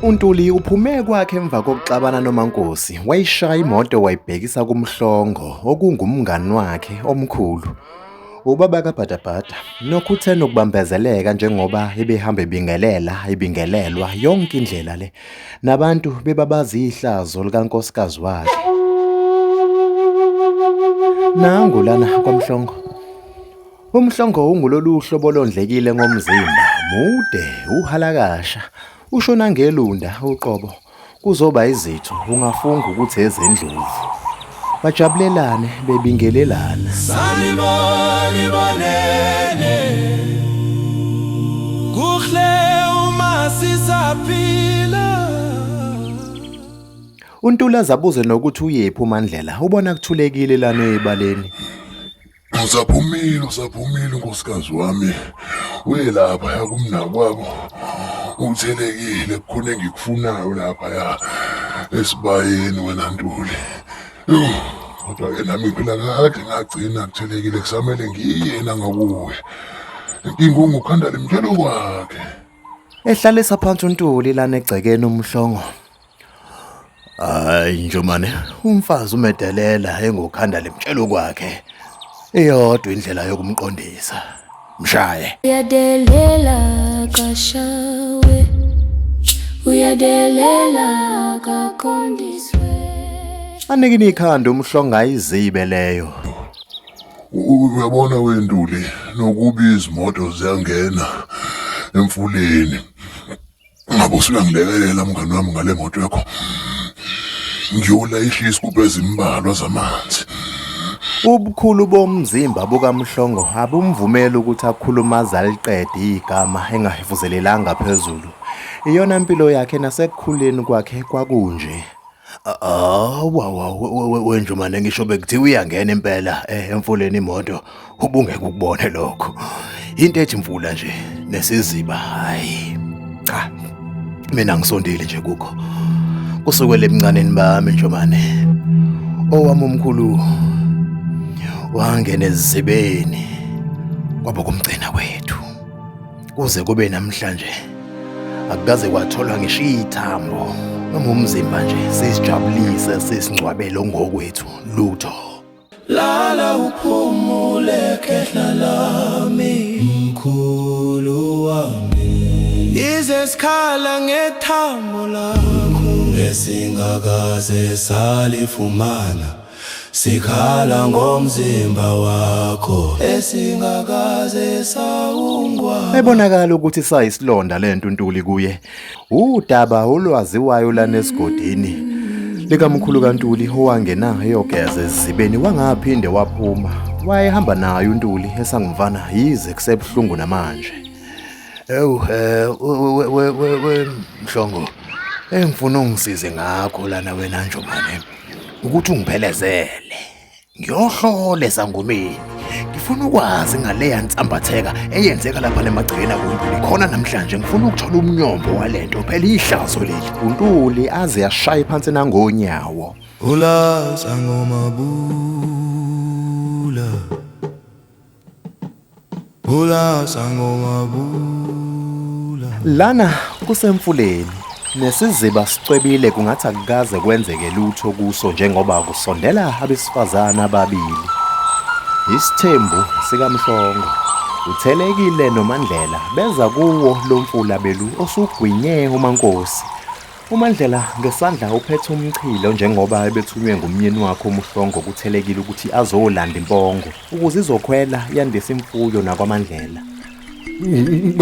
uNtuli uphume kwakhe emva kokuxabana noMaNkosi wayishaya imoto wayibhekisa kuMhlongo okungumngani wakhe omkhulu. Ubaba kaBhadabhada nokuthe nokubambezeleka njengoba ebehamba ibingelelwa yonke indlela le nabantu bebabazi ihlazo likankosikazi wakhe. Nangu lana kwaMhlongo. UMhlongo ungulolu hlobo olondlekile ngomzimba, mude, uhalakasha, ushona ngelunda uqobo. Kuzoba izitho ungafunga ukuthi ezendlovu. Bajabulelane bebingelelana. Sanibonene kuhle uma sisaphila. uNtuli azabuze nokuthi uyephi uMandlela ubona kuthulekile lana ebaleni. Usaphumile nkosikazi wami. Welapha yakumnakwabo. Uthelekile kukhona engikufunayo lapha ya esibayeni wena Ntuli. Kodwa-ke nami phela kade ngagcina kuthelekile kusamele ngiyena ngakuwe. Inkinga ungukhanda lemtshelo kwakhe. Ehlalisa phansi uNtuli lana egcekeni uMhlongo. Hayi njomane, umfazi umedelela engokhanda lemtshelo kwakhe. Iyodwa indlela yokumqondisa. Mshaye. Uyadelela kashawe, uyadelela kakondiswe. Anikini ikhanda uMhlongo ayizibe leyo. Uyabona weNtuli nokuba izimoto ziyangena emfuleni. Ngabe usuyangilekelela mngani wami ngale moto yakho. Ngiyolayisha isigubhu ezimbalwa zamanzi. Ubukhulu bomzimba bukaMhlongo abumvumela ukuthi akhulumaze aliqede igama engahifuzelelanga phezulu. Iyona impilo yakhe nasekukhuleni kwakhe kwakunje. Wenjumane ngisho bekuthiwa uyangena impela emfuleni imoto ubungeke ukubone lokho. Into ethi imfula nje nesiziba hayi. Cha. Mina ngisondile nje kukho. Kusukela emncaneni bami njomane. Owami omkhulu wangena ezibeni kwaba kumgcina wethu. Kuze kube namhlanje akukaze kwatholwa ngisho ithambo noma umzimba nje sisijabulise sesingcwabele ngokwethu lutho. Lala uphumule khehla lami mkhulu wami. Ize sikhala ngethambo lakho esingakaze salifumana. Sikhala ngomzimba wakho esingakaze sawungwa. Ebonakala ukuthi sayisilonda lento uNtuli kuye. Udaba olwaziwayo lana esigodini likamkhulu kaNtuli owangena eyogeza ezibeni wangaphinde waphuma. Wayehamba nayo uNtuli esangivana yize kusebuhlungu namanje. Mhlongo, engifuna ungisize ngakho lana wena njomane. Ukuthi ungiphelezele. Ngiyohlole sangomeni. Ngifuna ukwazi ngaleya nsambatheka eyenzeka lapha lemagcekeni akuNtuli. Khona namhlanje ngifuna ukuthola umnyombo walento phela ihlazo leli. uNtuli aze yashaya phansi nangonyawo. Ulaza ngomabula. Ulaza ngomabula. Lana kusemfuleni. Nesiziba sicwebile kungathi akukaze kwenzeke lutho kuso njengoba kusondela abesifazana ababili. Isithembu sikaMhlongo uthelekile noMandlela beza kuwo lo mfula belu osugwinye uMaNkosi. uMandlela ngesandla uphethe umchilo njengoba ebethunywe ngumyeni wakhe uMhlongo kuthelekile ukuthi azolanda impongo ukuze izokhwela yandisa imfuyo nakwaMandlela.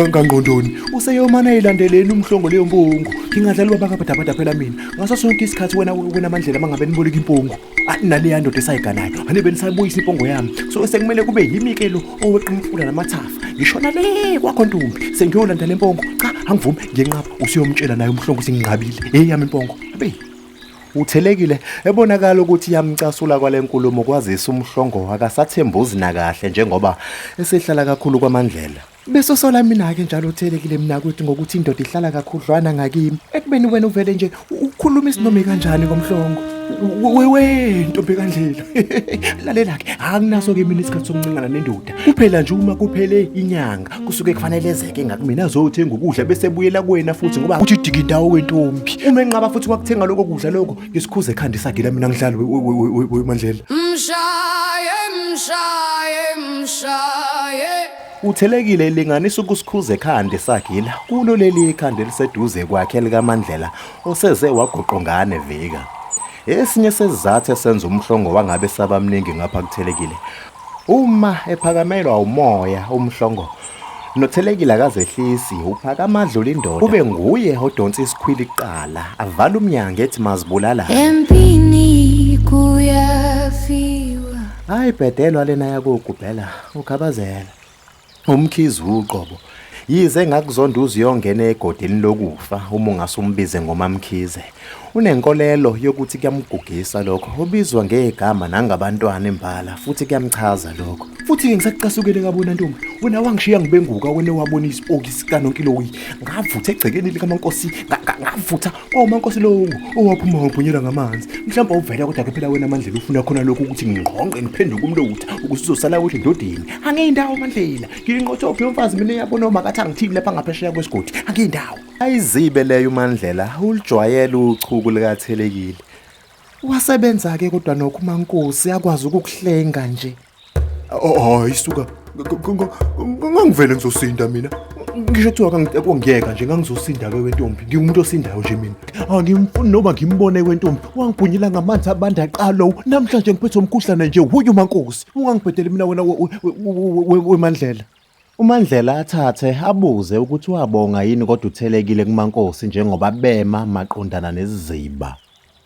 Ngangqondoni useyomana eyilandeleni uMhlongo leyo mpungu. Ngingadlala ubaba kaBhadabhada phela mina ngaso sonke isikhathi wena Mandlela mangabe niboleka impungu naleya ndoda esayiganayo anibe nisayibuyisa impongo yami. So sekumele kube yimi-ke lo oweqa umfula namathafa. Ngishona le kwakho Ntombi sengiyolanda le mpongo. Cha angivumi ngiyenqaba usiyomtshela naye uMhlongo singingqabile eyami impongo. Abe uthelekile ebonakala ukuthi yamcasula kwale nkulumo kwazisa uMhlongo akasathembuzi na kahle njengoba esehlala kakhulu kwaMandlela. Bese sola mina-ke njalo uthelekile mina kwethu ngokuthi indoda ihlala kakhudlwana ngakimi ekubeni wena uvele nje ukhuluma isinombe kanjani ngoMhlongo. Wewe ntombi kaNdlela. Lalela-ke anginaso-ke mina isikhathi sokuncingana nendoda. Kuphela nje uma kuphele inyanga kusuke kufanelezeke ngakumina azothenga ukudla bese buyela kuwena futhi ngoba uthi diki indawo wentombi. Uma enqaba futhi kwakuthenga lokho kudla lokho ngesikhuze ekhanda isagila mina ngidlala weMandlela. Mshaye Uthelekile linganisa ukusikhuza ekhanda esagila kulo leli ikhanda eliseduze kwakhe likaMandlela oseze wagoqongane vika. Esinye sesizathu esenza umhlongo wangabe sabamningi ngapha kuthelekile. Uma ephakamelwa umoya umhlongo nothelekile akazehlisi uphakama adlula indoda kube nguye odonsa isikhwili kuqala avala umnyango ethi mazibulala. empini kuyafiwa Hayi bhedelwa lena yakugubhela ukhabazela. Umkhizi uqobo. Yize ngakuzonda uziyongena egodini lokufa uma ungasumbize ngomamkhize. Unenkolelo yokuthi kuyamgugisa lokho. Ubizwa ngegama nangabantwana embala futhi kuyamchaza lokho. Futhi ngisacasukele kabona ntombi. Wena wangishiya ngibenguka wena wabona isipokisi kaNonkiloyi. Ngavutha egcekeni likaMankosi. Ngavutha oMankosi lo owaphuma ngophunyela ngamanzi. Mhlawumbe uvela kodwa ke phela wena Mandlela ufuna khona lokho ukuthi ngingqonqe ngiphenduke umlotha ukuthi uzosala kuhle endodeni. Angeyindawo Mandlela. Nginqothophi yomfazi mina yabona makathi angithini lapha ngaphesheya kwesigodi. Angeyindawo. Ayizibe leyo uMandlela ulijwayela uchuku likathelekile. Wasebenza ke kodwa nokho uMankosi akwazi ukukuhlenga nje. Hayi suka ngangivele ngizosinda mina. Ngisho kuthiwa kungiyeka nje ngangizosinda ke wentombi. Ngingumuntu osindayo nje mina. Angimfuni noma ngimbone kwentombi. Wangibhunyela ngamanzi abanda aqalo. Namhlanje ngiphethe umkhuhlane nje huye uMankosi. Ungangibhedeli mina wena weMandlela. uMandlela athathe abuze ukuthi wabonga yini kodwa uthelekile kuMankosi njengoba bema maqondana nesiziba.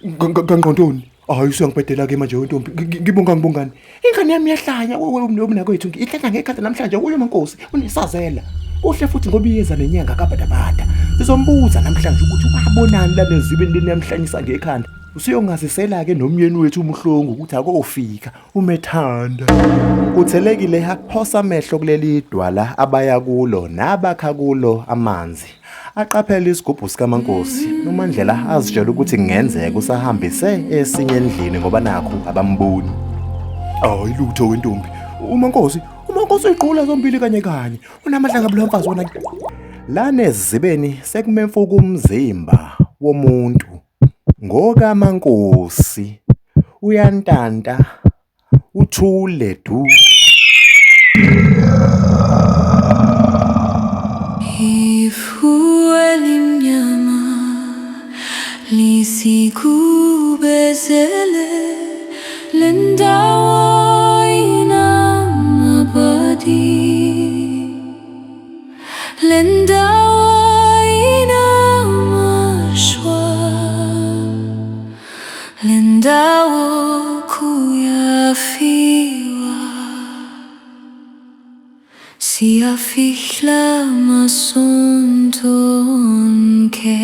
Ngangqondoni. Hayi usiyangibhedela ke manje wentombi. Ngibongani. Ingane yami yahlanya womnakwethu ihlanya ngekhanda namhlanje kuyo uMankosi unesazela. Kuhle futhi ngoba iyeza nenyanga kabadabada. Sizombuza namhlanje ukuthi wabonani la nezibeni leni yamhlanyisa ngekhanda. Usiyongazisela ke nomyeni wethu umhlongo ukuthi akofika umethanda. Uthelekile haphosa amehlo kuleli dwala abaya kulo nabakha kulo amanzi. Aqaphela isigubhu sikaMankosi. uMandlela azitshela ukuthi kungenzeka usahambise esinye endlini ngoba nakho abamboni. Hayi lutho wentombi. uMankosi uyiqhula zombili kanye. Unamahla ngabula mfazi wona. La nezibeni sekumemfuka umzimba womuntu. NgokaMankosi uyantanta uthule du. Ifue limnyama lisikubezele lendawo inamabadi lendawo inamashwa lendawo kuyafiwa siyafihla masonto onke